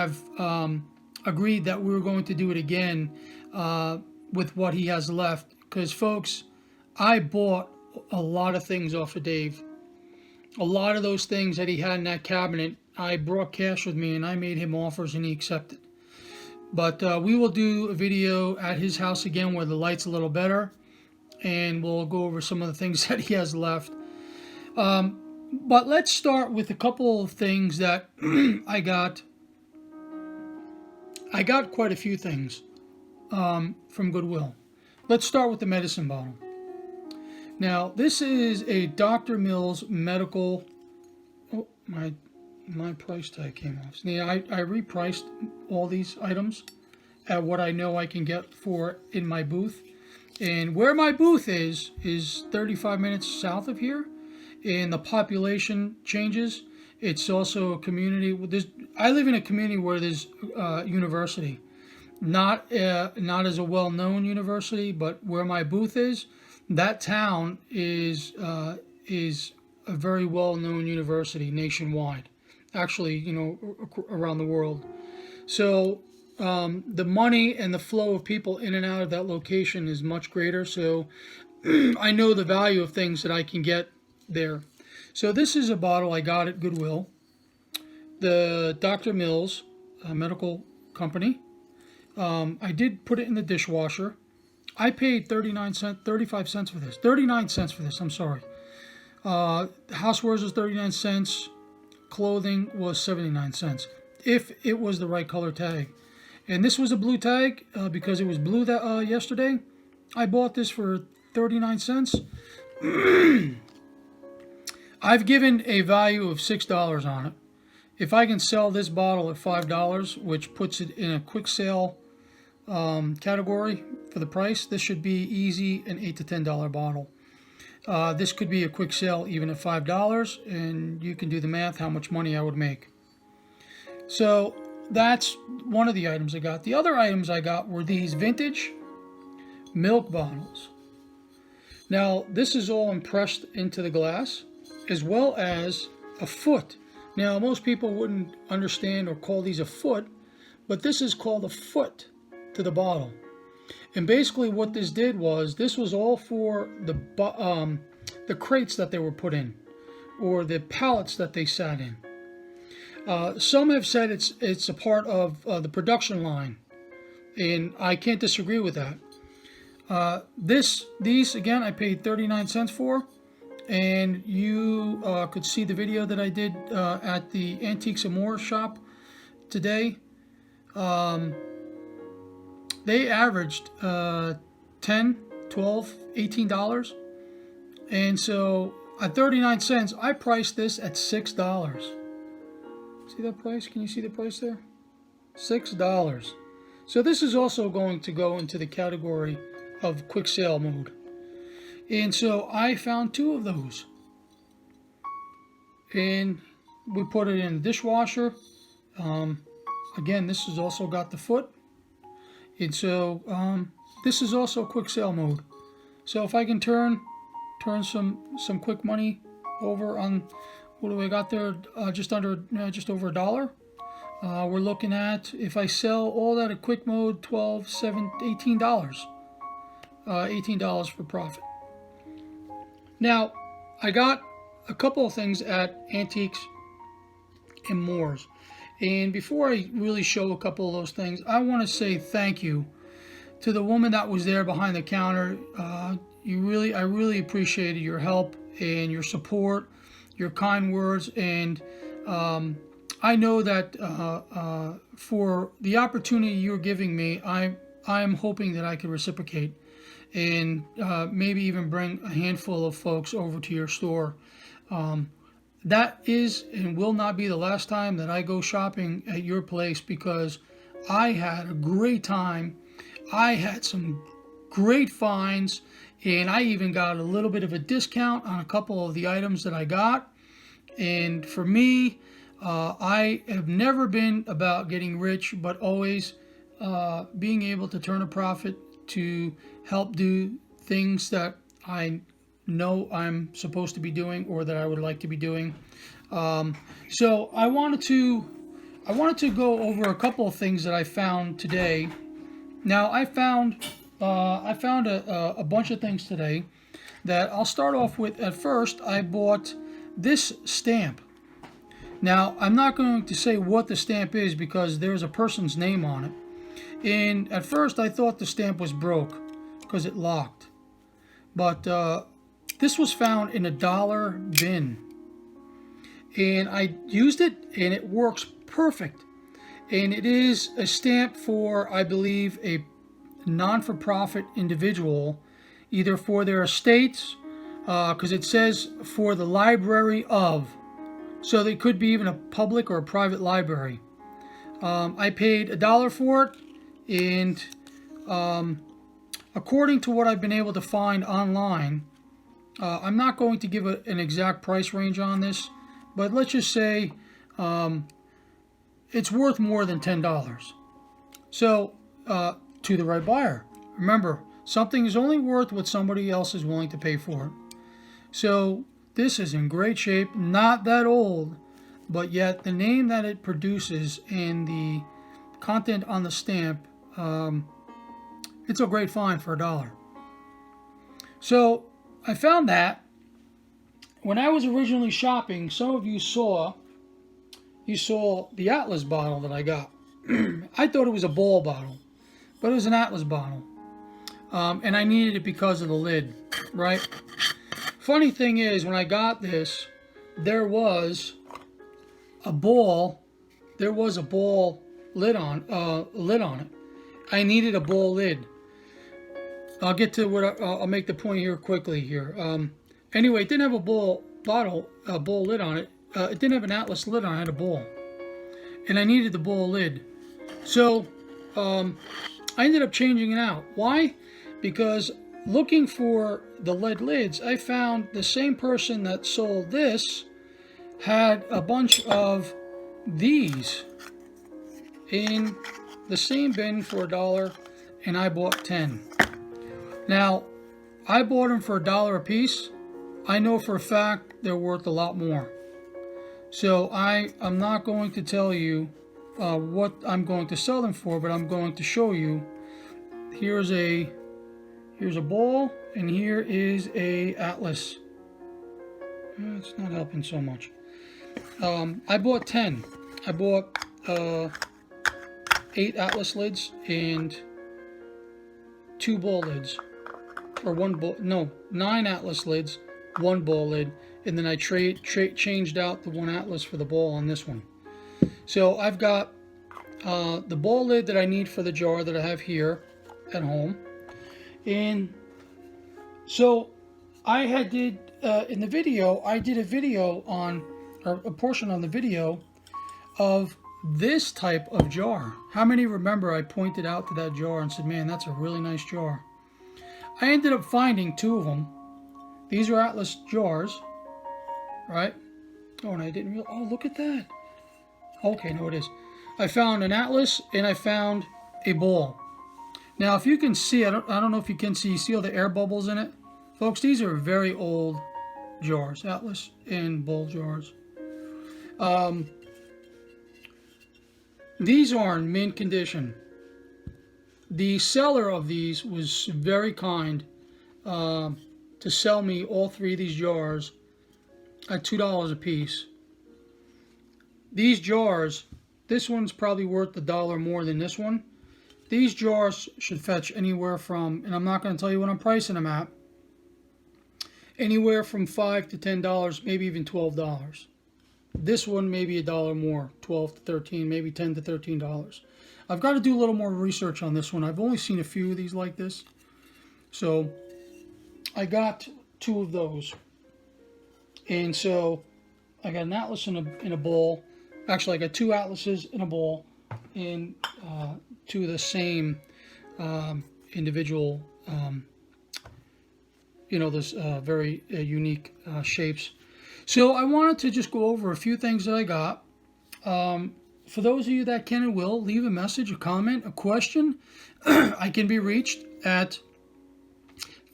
have agreed that we were going to do it again with what he has left. Because, folks, I bought a lot of things off of Dave. A lot of those things that he had in that cabinet, I brought cash with me and I made him offers and he accepted. But we will do a video at his house again where the light's a little better, and we'll go over some of the things that he has left. But let's start with a couple of things that I got. I got quite a few things from Goodwill. Let's start with the medicine bottle. Now, this is a Dr. Mills medical. Oh, my price tag came off. So, yeah, I repriced all these items at what I know I can get for in my booth. And where my booth is 35 minutes south of here. And the population changes. It's also a community. I live in a community where there's university. Not as a well-known university, but where my booth is, that town is a very well-known university nationwide. Actually, around the world. So the money and the flow of people in and out of that location is much greater. So I know the value of things that I can get there. So this is a bottle I got at Goodwill. The Dr. Mills medical company. I did put it in the dishwasher. I paid 35 cents for this. 39 cents for this, I'm sorry. Housewares was 39 cents. Clothing was 79 cents. If it was the right color tag. And this was a blue tag because it was blue that yesterday. I bought this for 39 cents. I've given a value of $6 on it. If I can sell this bottle at $5, which puts it in a quick sale category for the price, this should be easy an $8 to $10 bottle. This could be a quick sale even at $5, and you can do the math how much money I would make. So that's one of the items I got. The other items I got were these vintage milk bottles. Now this is all impressed into the glass, as well as a foot. Now most people wouldn't understand or call these a foot, but this is called a foot to the bottle. And basically what this did was, this was all for the crates that they were put in, or the pallets that they sat in. Some have said it's a part of the production line, and I can't disagree with that. These again, I paid 39 cents for, and you could see the video that I did at the Antiques and More shop today. They averaged $10, $12, $18. And so at 39 cents, I priced this at $6. See that price? Can you see the price there? $6. So this is also going to go into the category of quick sale mode. And so I found two of those. And we put it in the dishwasher. Again, this has also got the foot. And so this is also quick sale mode. So if I can turn some quick money over on, what do I got there? Just over $1. We're looking at, if I sell all that at quick mode, $12, $7, $18. $18 for profit. Now, I got a couple of things at Antiques and More's. And before I really show a couple of those things, I want to say thank you to the woman that was there behind the counter. I really appreciated your help and your support, your kind words, and I know that for the opportunity you're giving me, I am hoping that I can reciprocate and maybe even bring a handful of folks over to your store. That is and will not be the last time that I go shopping at your place, because I had a great time. I had some great finds, and I even got a little bit of a discount on a couple of the items that I got. And for me, I have never been about getting rich, but always being able to turn a profit to help do things that I know I'm supposed to be doing, or that I would like to be doing. So I wanted I wanted to go over a couple of things that I found today. Now I found a bunch of things today that I'll start off with. At first, I bought this stamp. Now I'm not going to say what the stamp is because there's a person's name on it. And at first I thought the stamp was broke because it locked. But this was found in a dollar bin. And I used it and it works perfect. And it is a stamp for, I believe, a non-for-profit individual, either for their estates, because it says for the library of. So they could be even a public or a private library. I paid $1 for it, and according to what I've been able to find online, I'm not going to give an exact price range on this, but let's just say it's worth more than $10. So to the right buyer. Remember, something is only worth what somebody else is willing to pay for it. So this is in great shape, not that old, but yet the name that it produces and the content on the stamp, it's a great find for $1. So I found that when I was originally shopping, some of you saw the Atlas bottle that I got. I thought it was a ball bottle, but it was an Atlas bottle. And I needed it because of the lid, right? Funny thing is, when I got this, there was a ball lid on it. I needed a ball lid. I'll get to what I'll make the point here quickly here. Anyway, it didn't have a ball lid on it. It didn't have an Atlas lid on it. It had a ball, and I needed the ball lid. So I ended up changing it out. Why? Because looking for the lead lids, I found the same person that sold this had a bunch of these in the same bin for $1, and I bought 10. Now, I bought them for $1 a piece. I know for a fact they're worth a lot more. So I'm not going to tell you what I'm going to sell them for, but I'm going to show you. Here's a ball, and here is a Atlas. It's not helping so much. I bought 10. I bought 8 Atlas lids and 2 ball lids, or 9 Atlas lids, 1 ball lid, and then I changed out the 1 Atlas for the ball on this one. So I've got the ball lid that I need for the jar that I have here at home. And so I did a video on, or a portion on the video of this type of jar. How many remember I pointed out to that jar and said, man, that's a really nice jar? I ended up finding 2 of them. These are Atlas jars, right? Oh, and I didn't realize, oh, look at that. Okay, no, it is. I found an Atlas and I found a ball. Now, if you can see, I don't know if you can see all the air bubbles in it? Folks, these are very old jars, Atlas and ball jars. These are in mint condition. The seller of these was very kind to sell me all 3 of these jars at $2 a piece. These jars, this one's probably worth $1 more than this one. These jars should fetch anywhere from, and I'm not going to tell you what I'm pricing them at, anywhere from $5 to $10, maybe even $12. This one maybe $1 more, 12 to 13, maybe $10 to $13. I've got to do a little more research on this one. I've only seen a few of these like this. So I got 2 of those. And so I got an Atlas in a bowl. Actually, I got 2 Atlases in a bowl, and 2 of the same individual, those very unique shapes. So I wanted to just go over a few things that I got. For those of you that can and will, leave a message, a comment, a question. I can be reached at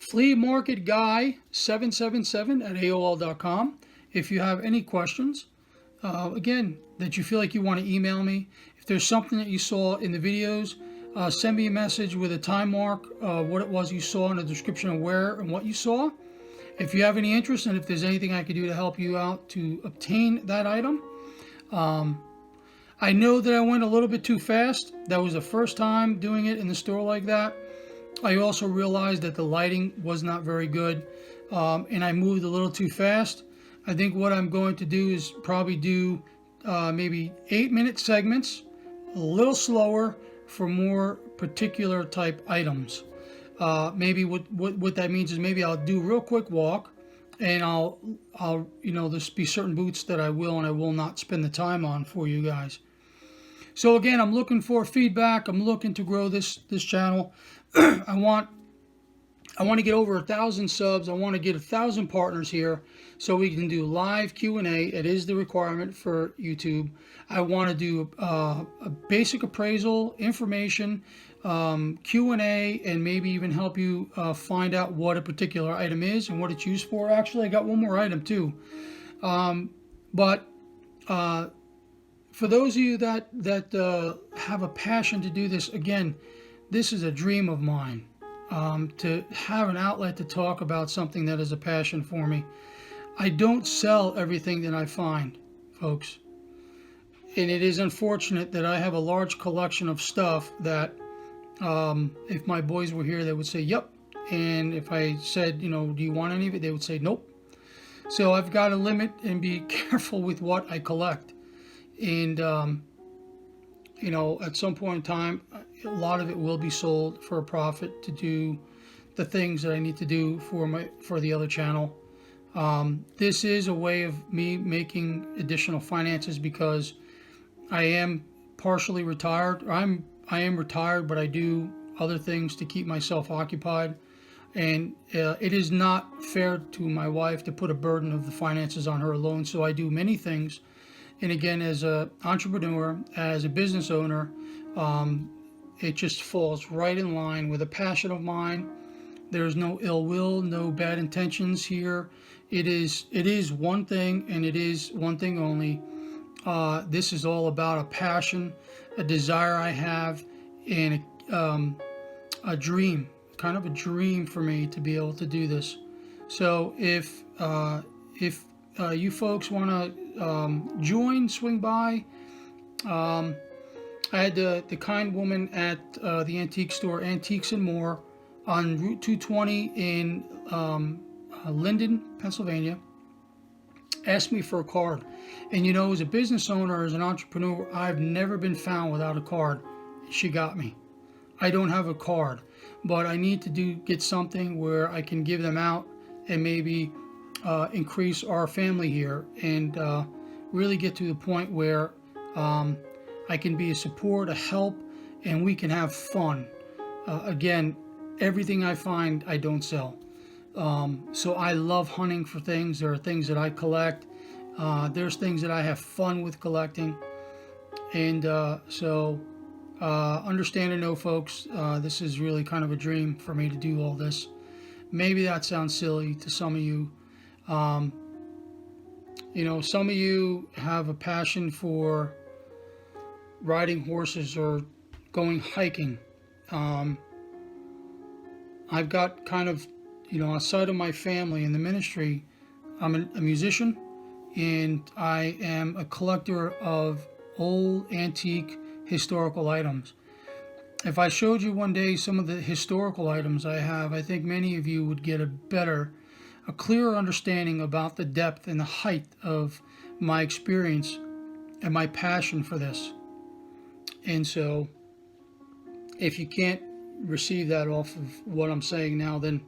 fleamarketguy777 at AOL.com if you have any questions. again, that you feel like you want to email me. If there's something that you saw in the videos, send me a message with a time mark, what it was you saw in the description of where and what you saw. If you have any interest and if there's anything I could do to help you out to obtain that item. I know that I went a little bit too fast. That was the first time doing it in the store like that. I also realized that the lighting was not very good, and I moved a little too fast. I think what I'm going to do is probably do maybe 8-minute segments, a little slower for more particular type items. Maybe what that means is maybe I'll do a real quick walk, and I'll there's be certain boots that I will and I will not spend the time on for you guys. So again, I'm looking for feedback. I'm looking to grow this channel. I want to get over 1,000 subs. I want to get 1,000 partners here so we can do live Q&A. It is the requirement for YouTube. I want to do a basic appraisal, information, Q&A, and maybe even help you find out what a particular item is and what it's used for. Actually, I got one more item too. For those of you that have a passion to do this, again, this is a dream of mine, to have an outlet to talk about something that is a passion for me. I don't sell everything that I find, folks. And it is unfortunate that I have a large collection of stuff that if my boys were here, they would say, yep. And if I said, do you want any of it? They would say, nope. So I've got to limit and be careful with what I collect. And, at some point in time, a lot of it will be sold for a profit to do the things that I need to do for the other channel. This is a way of me making additional finances because I am partially retired. I am retired, but I do other things to keep myself occupied. And it is not fair to my wife to put a burden of the finances on her alone. So I do many things. And again, as an entrepreneur, as a business owner, it just falls right in line with a passion of mine. There's no ill will, no bad intentions here. It is one thing, and it is one thing only. This is all about a passion, a desire I have, and a dream, kind of a dream for me to be able to do this. So if you folks want to join, swing by. I had the kind woman at the antique store, Antiques and More, on Route 220 in Linden, Pennsylvania, asked me for a card. And as a business owner, as an entrepreneur, I've never been found without a card. She got me. I don't have a card, but I need to get something where I can give them out and maybe increase our family here and really get to the point where I can be a support, a help, and we can have fun. Again, everything I find, I don't sell. So I love hunting for things. There are things that I collect. There's things that I have fun with collecting. And so understand and know, folks, this is really kind of a dream for me to do all this. Maybe that sounds silly to some of you. Some of you have a passion for riding horses or going hiking. I've got kind of, outside of my family in the ministry, I'm a musician, and I am a collector of old antique historical items. If I showed you one day some of the historical items I have, I think many of you would get a clearer understanding about the depth and the height of my experience and my passion for this. And so if you can't receive that off of what I'm saying now, then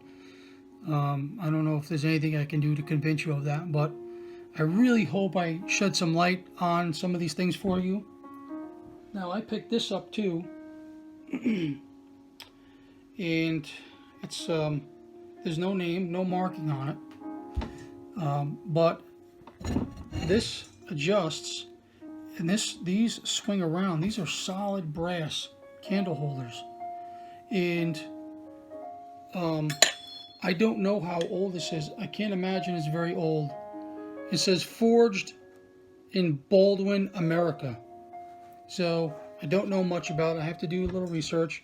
I don't know if there's anything I can do to convince you of that, but I really hope I shed some light on some of these things for you. Now, I picked this up too, and it's there's no name, no marking on it, but this adjusts, and these swing around. These are solid brass candle holders, and I don't know how old this is. I can't imagine it's very old. It says forged in Baldwin, America. So I don't know much about it. I have to do a little research.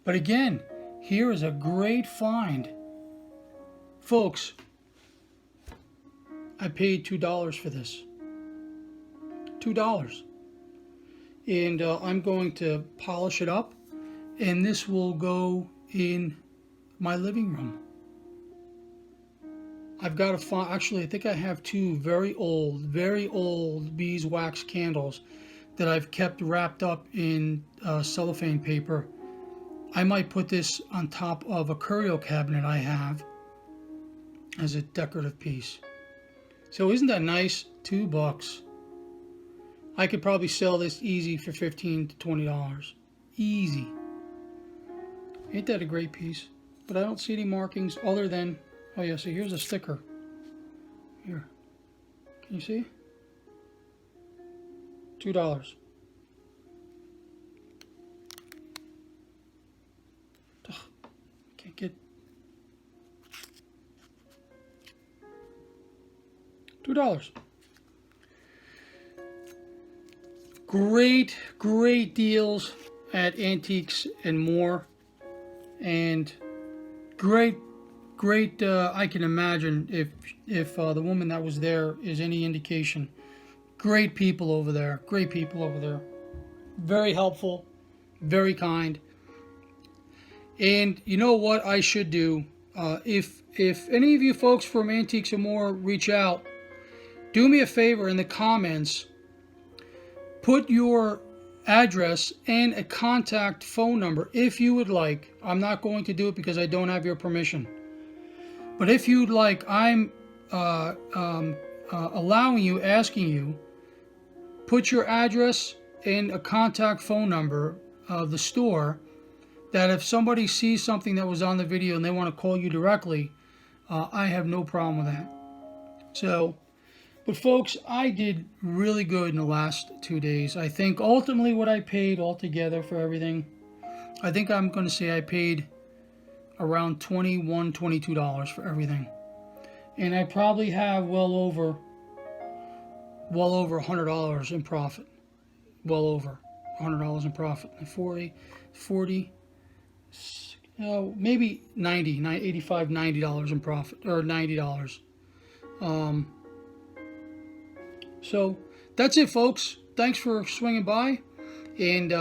But again, here is a great find. Folks, I paid $2 for this. $2. And I'm going to polish it up. And this will go in my living room. I've got to find, actually I think I have two very old beeswax candles that I've kept wrapped up in cellophane paper. I might put this on top of a curio cabinet I have as a decorative piece. So isn't that nice? $2. I could probably sell this easy for $15 to $20. Easy. Ain't that a great piece? But I don't see any markings other than, oh yeah, so here's a sticker. Here. Can you see? $2. Ugh, can't get. $2. Great deals at Antiques and More, and great. I can imagine if the woman that was there is any indication. Great people over there. Great people over there. Very helpful, very kind. And you know what I should do? If any of you folks from Antiques and More reach out, do me a favor in the comments. Put your address and a contact phone number if you would like. I'm not going to do it because I don't have your permission. But if you'd like, I'm allowing you, asking you, put your address and a contact phone number of the store, that if somebody sees something that was on the video and they want to call you directly, I have no problem with that. So, but folks, I did really good in the last 2 days. I think ultimately what I paid altogether for everything, I think I'm going to say I paid around $21, $22 for everything. And I probably have well over $100 in profit. Well over $100 in profit. 40, maybe $85, $90 in profit, or $90. So that's it, folks. Thanks for swinging by. And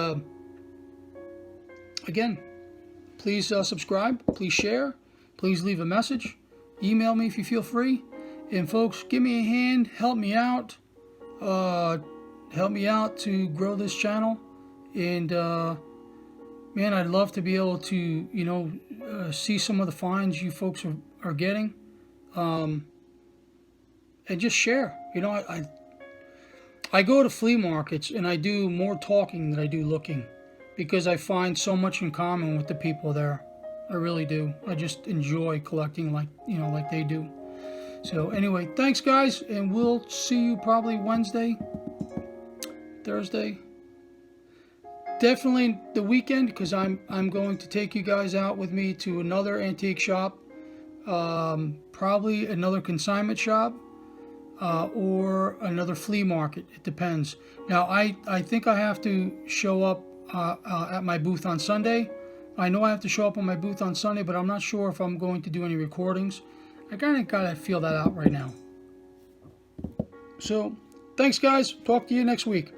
again, please subscribe, please share, please leave a message, email me if you feel free. And folks, give me a hand, help me out to grow this channel. And man, I'd love to be able to, see some of the finds you folks are getting, and just share. I go to flea markets and I do more talking than I do looking, because I find so much in common with the people there. I really do. I just enjoy collecting like they do. So anyway, thanks guys, and we'll see you probably Wednesday, Thursday. Definitely the weekend, because I'm going to take you guys out with me to another antique shop, probably another consignment shop, or another flea market. It depends. Now I think I have to show up at my booth on Sunday. I know I have to show up on my booth on Sunday, but I'm not sure if I'm going to do any recordings. I kind of gotta feel that out right now. So thanks guys. Talk to you next week.